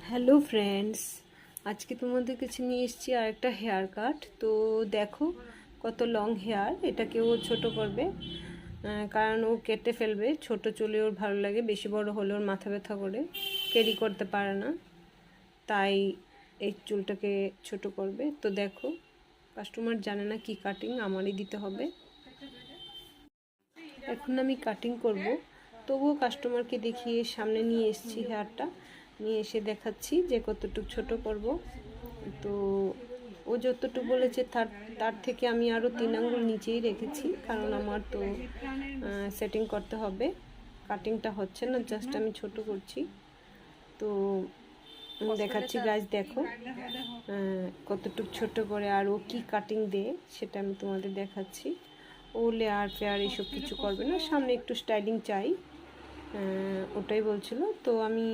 Hello friends, আজকে তোমাদের কাছে নিয়ে এসেছি আর একটা হেয়ার কাট। তো দেখো কত লং হেয়ার, এটাকে ও ছোটো করবে, কারণ ও কেটে ফেলবে। ছোট চুলে ওর ভালো লাগে, বেশি বড় হলে ওর মাথা ব্যথা করে, ক্যারি করতে পারে না, তাই এই চুলটাকে ছোট করবে। তো দেখো, কাস্টমার জানে না কি কাটিং, আমারই দিতে হবে। এখন আমি কাটিং করব, তবুও কাস্টমারকে দেখিয়ে সামনে নিয়ে এসেছি হেয়ারটা, নিয়ে এসে দেখাচ্ছি যে কতটুকু ছোট করব। তো ও যতটুকু বলেছে তার তার থেকে আমি আরও 3 আঙ্গুল নিচেই রেখেছি, কারণ আমার তো সেটিং করতে হবে। কাটিংটা হচ্ছে না, জাস্ট আমি ছোট করছি। তো দেখাচ্ছি গাছ, দেখো কতটুকু ছোট করে আর ও কী কাটিং দেয় সেটা আমি তোমাদের দেখাচ্ছি। ও লেয়ার ফেয়ার এসব কিছু করবে না, সামনে একটু স্টাইলিং চাই, ওটাই বলছিল। তো আমি